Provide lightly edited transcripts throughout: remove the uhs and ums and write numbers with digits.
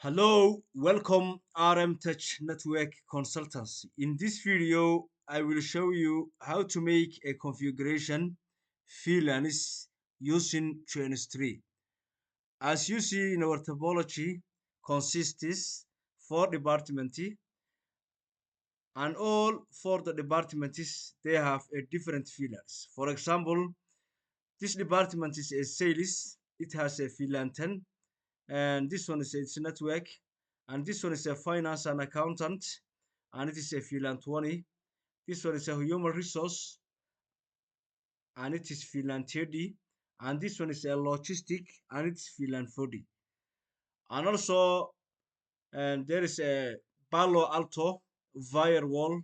Hello, welcome RM Touch Network Consultancy. In this video, I will show you how to make a configuration VLANs using tree. As you see in our topology, consists four departments, and all for the departments they have a different VLANs. For example, this department is a sales, it has a VLAN 10, and this one is its network, and this one is a finance and accountant, and it is a VLAN 20. This one is a human resource, and it is VLAN 30, and this one is a logistic, and it's VLAN 40. And also, and there is a Palo Alto Firewall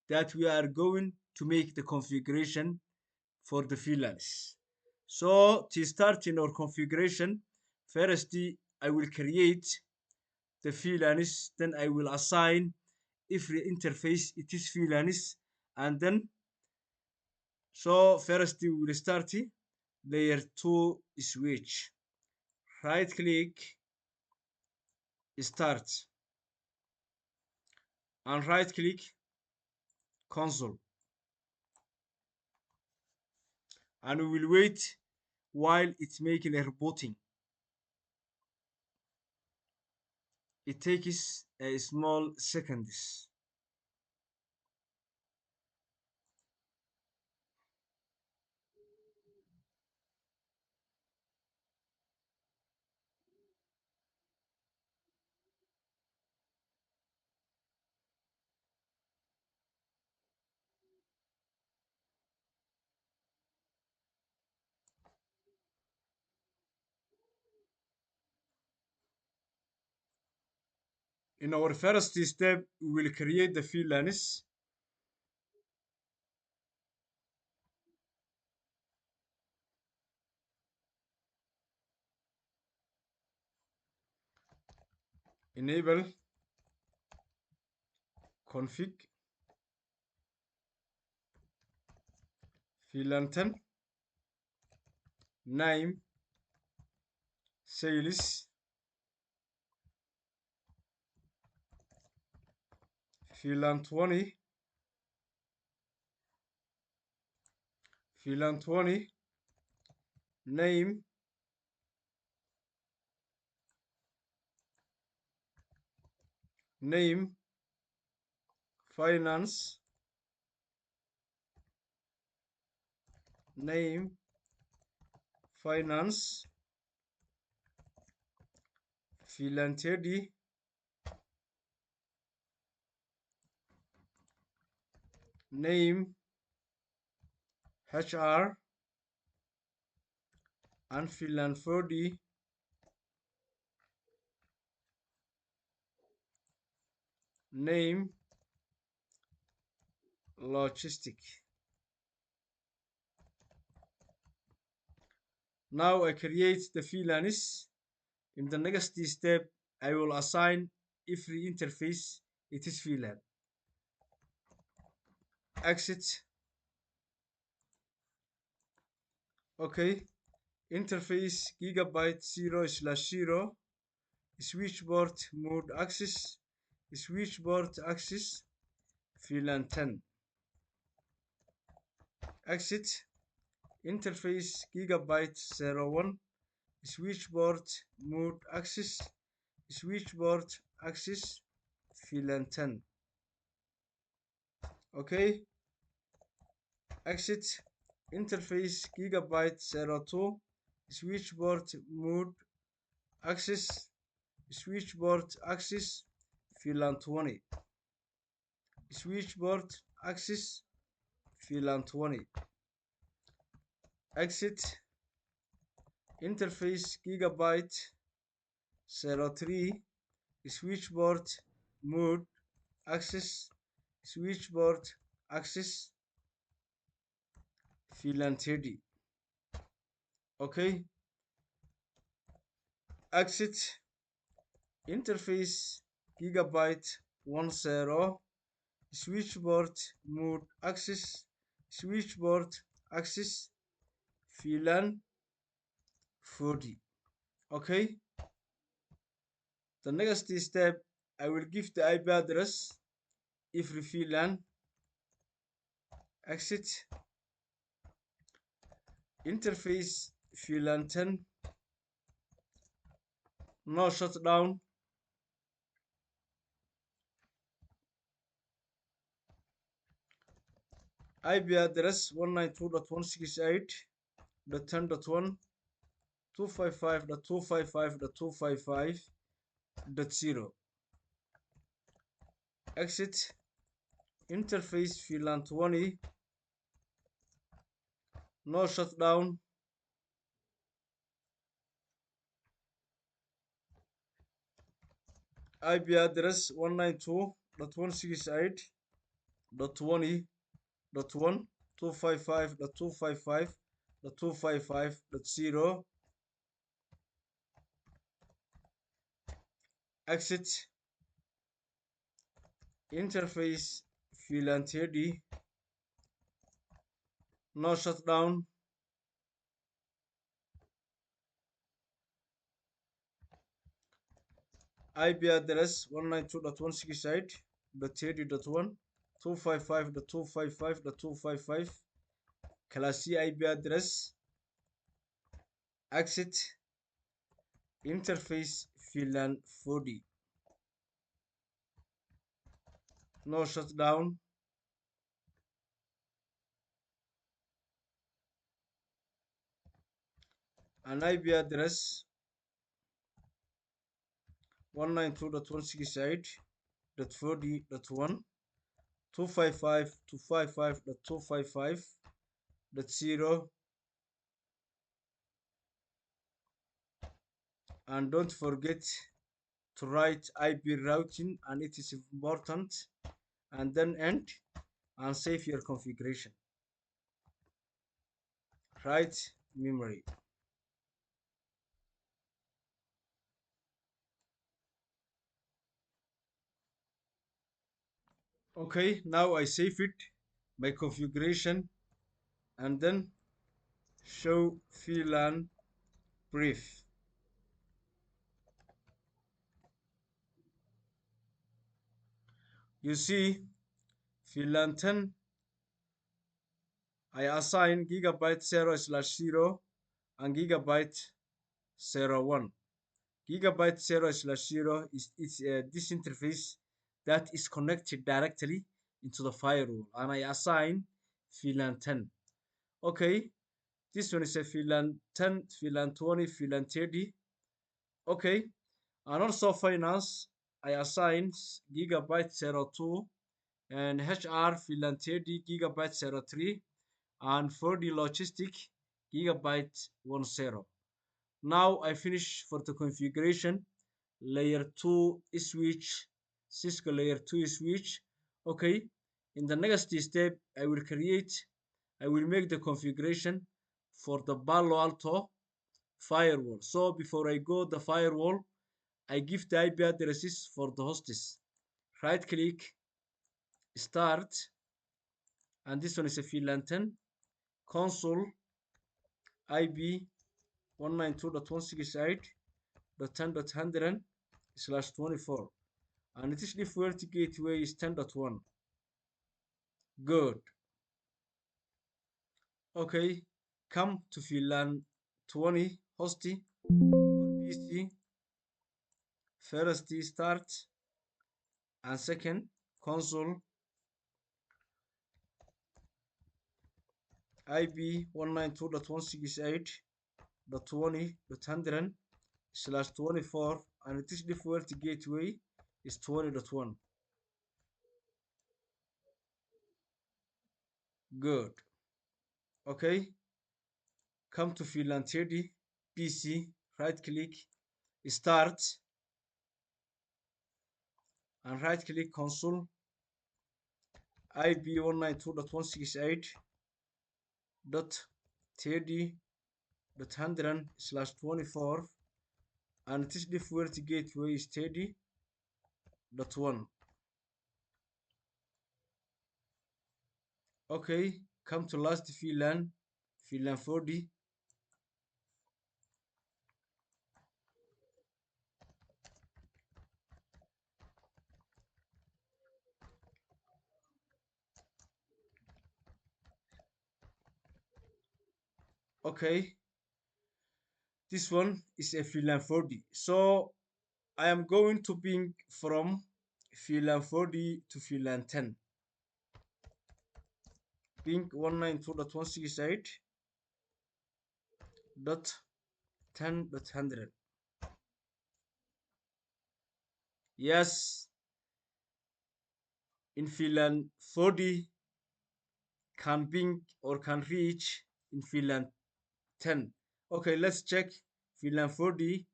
that we are going to make the configuration for the VLANs. So to start in our configuration, first I will create the VLANs, then I will assign every interface it is VLANs, and then so first we will start layer 2 switch. Right click, start, and right click console, and we will wait while it's making a rebooting. It takes a small seconds. In our first step, we will create the VLANs. Enable config VLAN 10 name sales VLAN 20 VLAN 20 name name finance name finance VLAN 30 name HR and VLAN 40 name logistic. Now I create the VLANs. In the next step, I will assign every interface it is VLAN. Exit. Okay. Interface gigabyte 0/0 switchboard mode access switchboard access VLAN 10. Exit. Interface gigabyte 01 switchboard mode access switchboard access VLAN 10. Okay. Exit. Interface gigabyte 02 switchboard mode access switchboard access VLAN 20 switchboard access VLAN 20. Exit. Interface gigabyte 03 switchboard mode access switchboard access VLAN 30. Okay. Exit. Interface gigabyte 10 switchboard mode access switchboard access VLAN 40. Okay. The next step, I will give the IP address if VLAN exit interface VLAN 10 no shutdown IP address 192.168.10.1 255.255.255.0 exit interface VLAN 20 no shutdown IP address 192.168.20.1 255.255.255.0 exit interface VLAN 30 no shutdown IP address 192.168.30.1 255.255.255 class C IP address exit interface VLAN 40 no shutdown and IP address 192.168.40.1 255.255.255.0 and don't forget to write IP routing and it is important and then end and save your configuration. Write memory. Okay, now I save it by configuration and then show VLAN brief. You see VLAN 10 I assign gigabyte 0/0 and gigabyte 01. Gigabyte 0/0 is this interface that is connected directly into the firewall and I assign VLAN 10. Okay, this one is a VLAN 10, VLAN 20, VLAN 30. Okay, and also finance I assign gigabyte 02 and HR VLAN 30 gigabyte 03 and for the logistic gigabyte 10. Now I finish for the configuration layer 2 switch, Cisco layer 2 switch. Okay, in the next step I will make the configuration for the Palo Alto firewall. So before I go the firewall, I give the IP addresses for the hosts. Right click, start, and this one is a VLAN 10 console IP 192.168.10.100/24 and it is default gateway is 10.1. Good. Okay, come to VLAN 20 hosty or PC. First start and second console IP 192.168.20.100/24 and it is default gateway is 20.1. Good. Okay, come to VLAN 30 PC, right click, start, and right click console IP 192.168.30.100/24 and this default gateway is 30.1. Okay, come to last VLAN, VLAN 40. Okay, this one is a VLAN 4D. So I am going to ping from VLAN 4D to VLAN 10. Ping 192.168.10.100. Yes, in VLAN 4D can ping or can reach in VLAN 10. Okay, let's check. VLAN 4D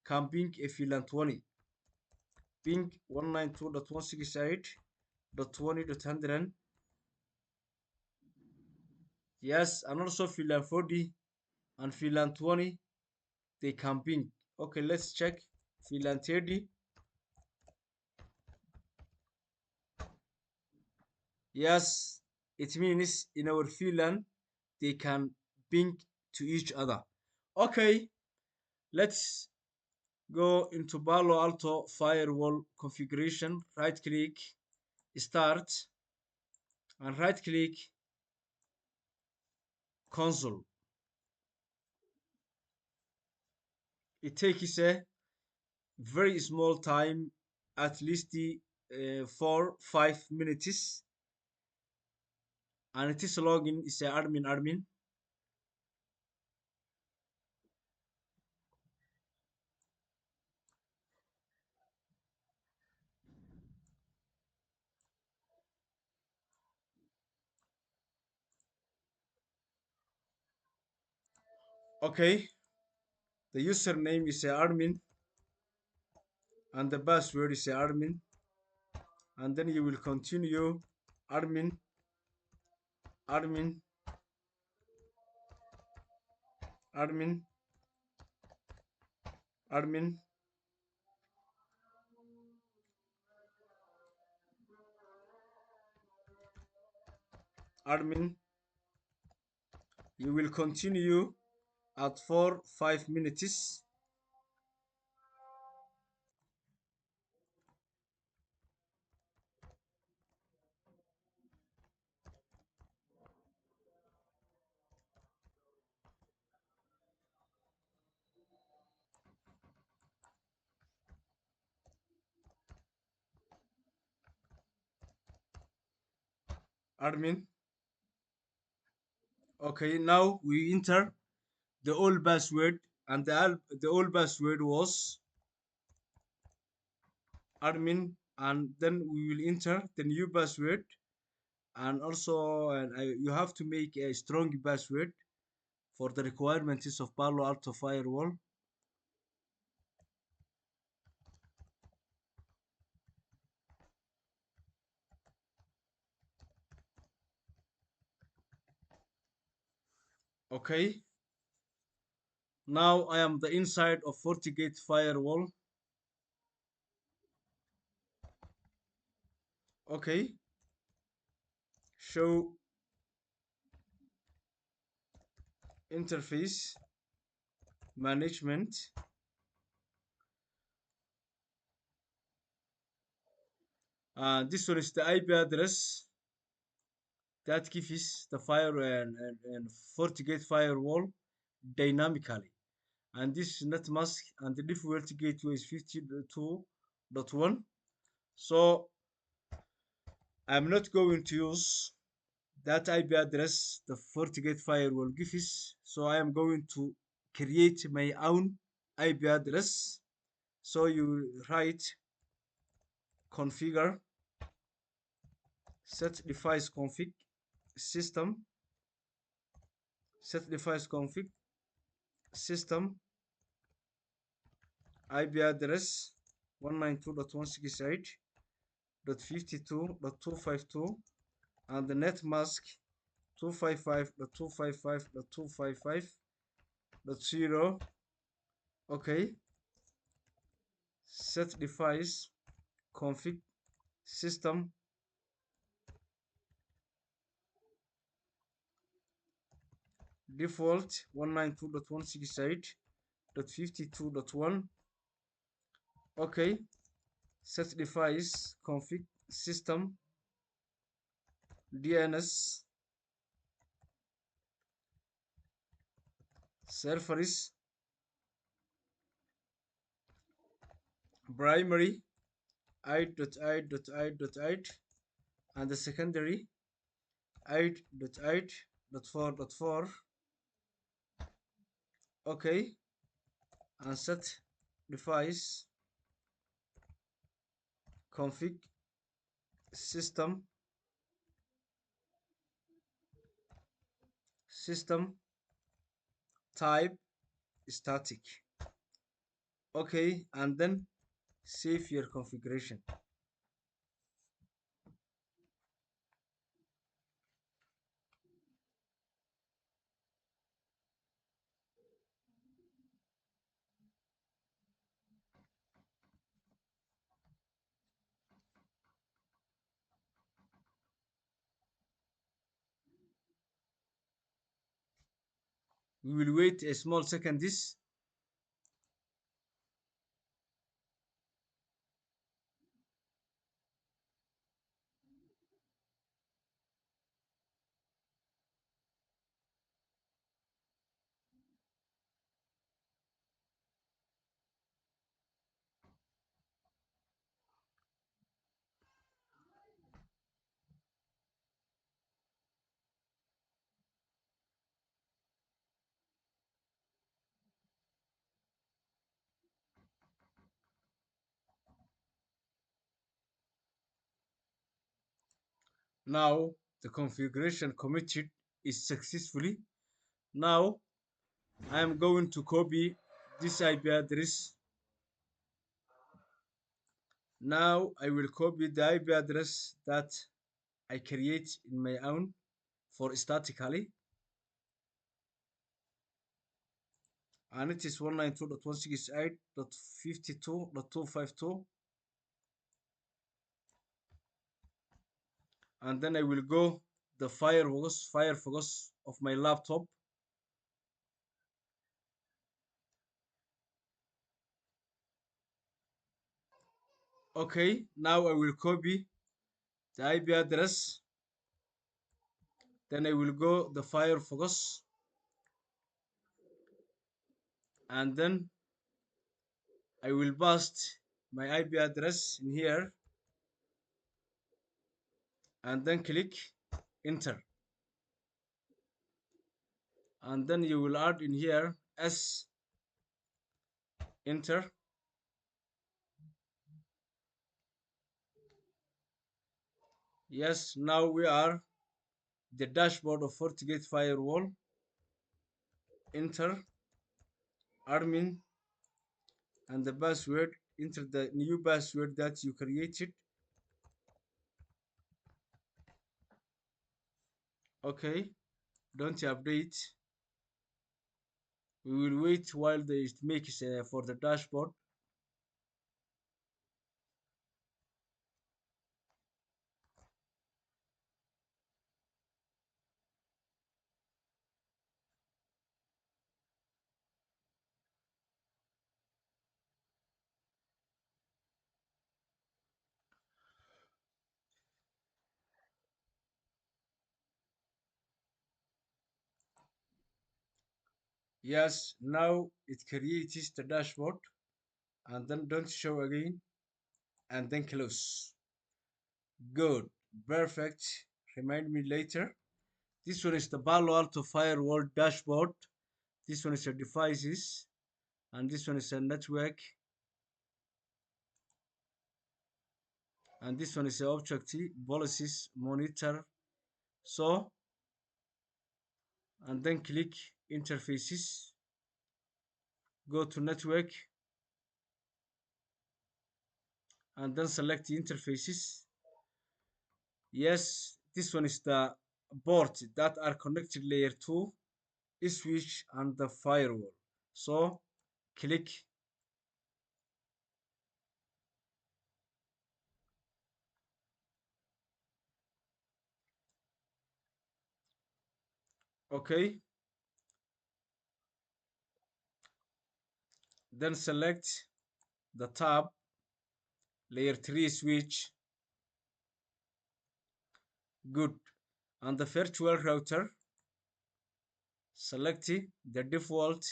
can ping a VLAN 20. Ping 192.168.20.100. Yes, and also VLAN 4D and VLAN 20 they can ping. Okay, let's check. VLAN 30. Yes, it means in our VLAN they can ping to each other. Okay, let's go into Palo Alto Firewall configuration. Right click, start, and right click console. It takes a very small time, at least 4-5 minutes, and it is login is a admin. Okay, the username is a admin and the password is a admin, and then you will continue admin, admin, admin, admin, admin. You will continue at 4-5 minutes. Admin. Okay, now we enter the old password, and the old password was admin, and then we will enter the new password, and also you have to make a strong password for the requirements of Palo Alto Firewall. Okay, now I am the inside of FortiGate Firewall. Okay, show interface management. This one is the IP address that gives the fire and FortiGate firewall dynamically. And this net mask and the default gateway is 52.1. So I'm not going to use that IP address the FortiGate firewall gives. So I am going to create my own IP address. So you write configure set device config system, set device config system IP address 192.168.52.252 and the net mask 255.255.255.0. Okay, set device config system default 192.168.52.1. Okay, set device config system DNS servers, primary 8.8.8.8, and the secondary 8.8.4.4. Okay, and set device config system type static. Okay, and then save your configuration. We will wait a small second. This now the configuration committed is successfully. Now I am going to copy this IP address. Now I will copy the IP address that I create in my own for statically, and it is 192.168.52.252. And then I will go the Firefox of my laptop. Okay, now I will copy the IP address. Then I will go the Firefox, and then I will paste my IP address in here, and then click enter. And then you will add in here S, enter. Yes, now we are the dashboard of FortiGate Firewall. Enter admin and the password. Enter the new password that you created. Okay, don't update. We will wait while it makes for the dashboard. Yes, now it creates the dashboard, and then don't show again, and then close. Good, perfect. Remind me later. This one is the Palo Alto Firewall dashboard. This one is your devices, and this one is a network, and this one is a object policies monitor. So, and then click interfaces, go to network, and then select the interfaces. Yes, this one is the port that are connected layer 2, switch, and the firewall. So, click OK. Then select the tab layer 3 switch. Good. And the virtual router, select the default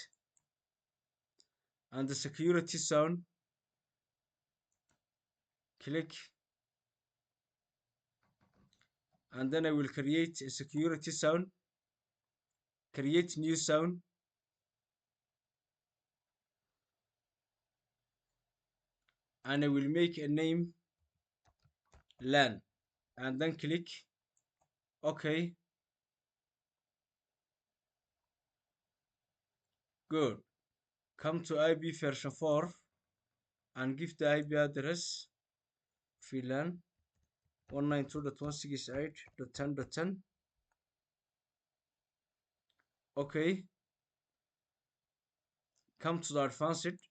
and the security zone, click, and then I will create a security zone, create new zone, and I will make a name LAN, and then click OK. Good. Come to IP version 4 and give the IP address VLAN 192.168.10.10. OK. Come to the advanced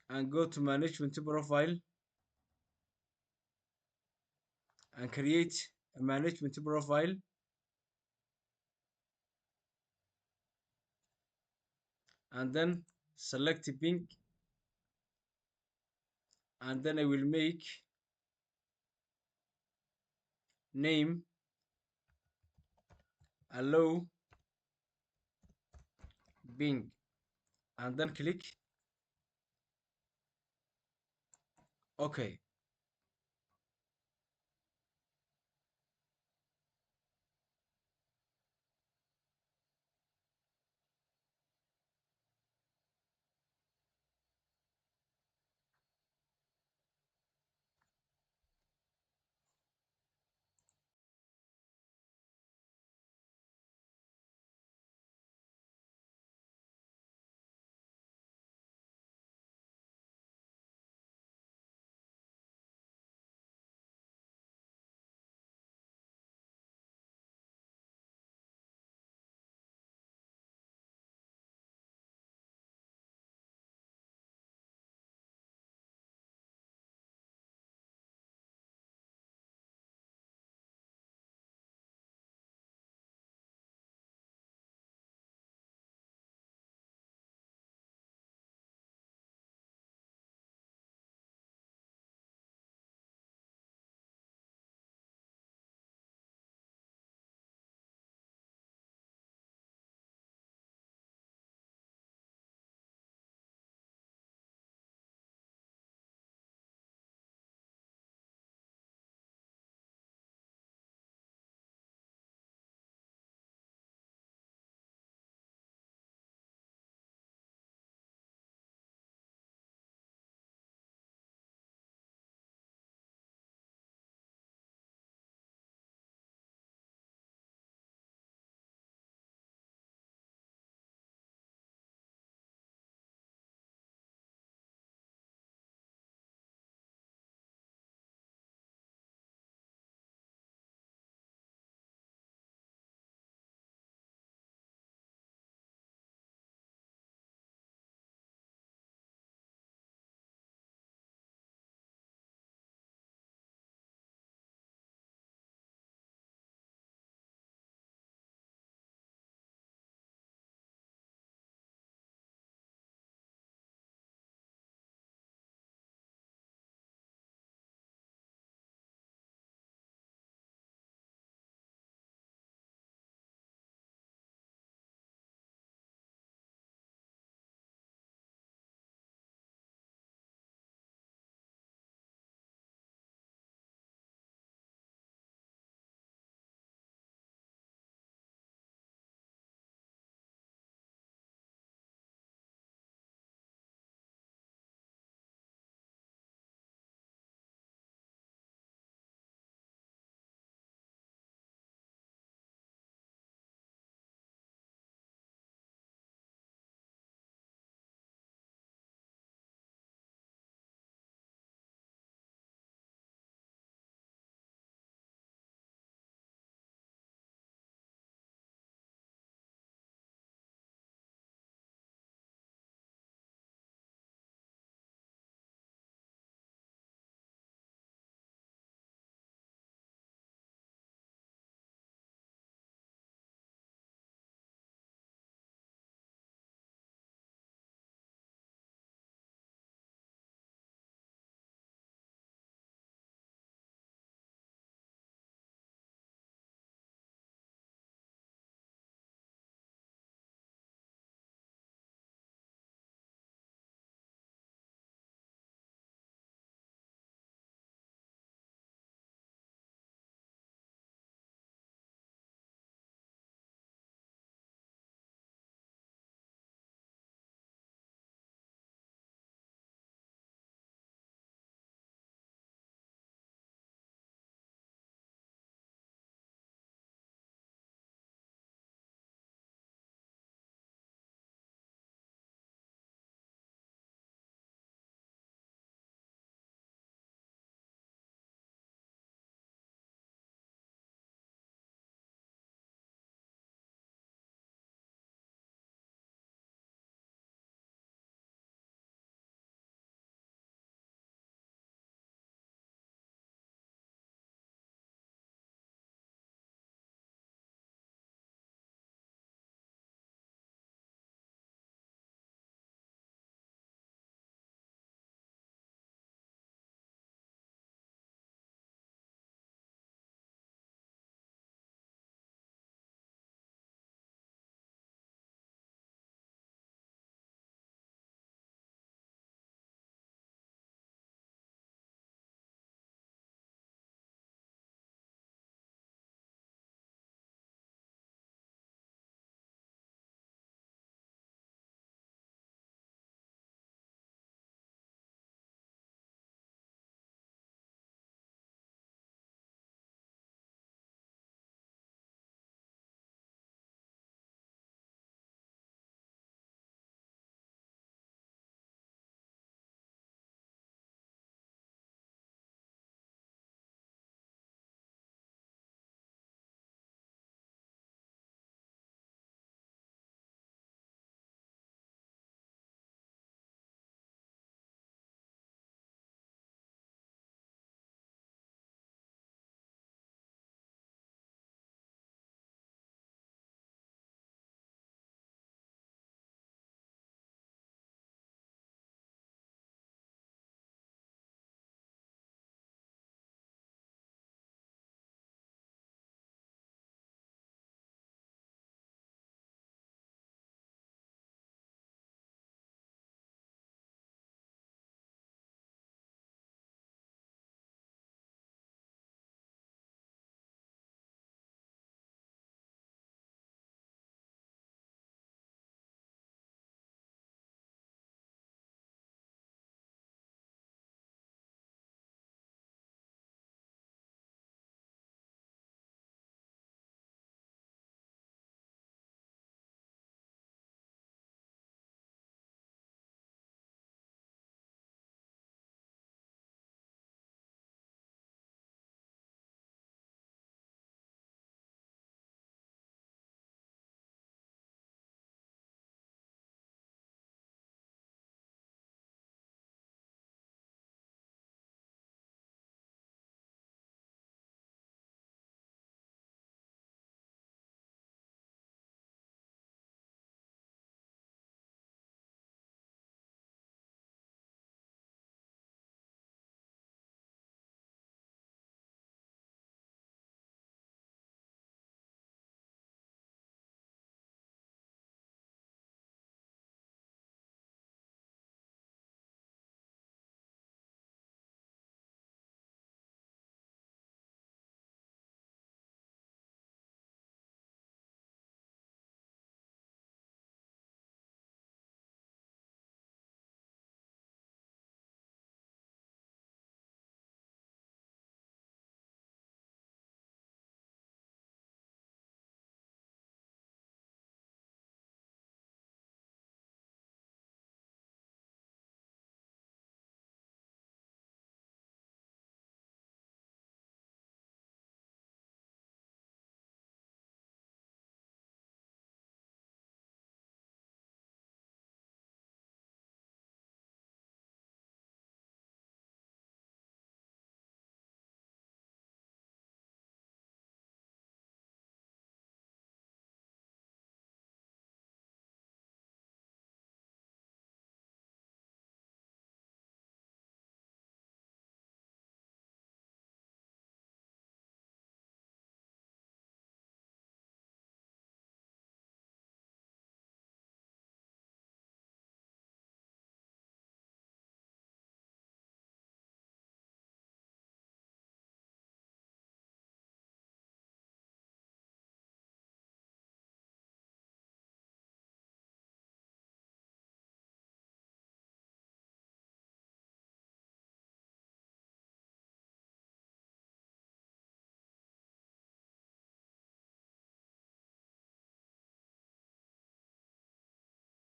and go to management profile and create a management profile, and then select ping, and then I will make name allow ping, and then click OK.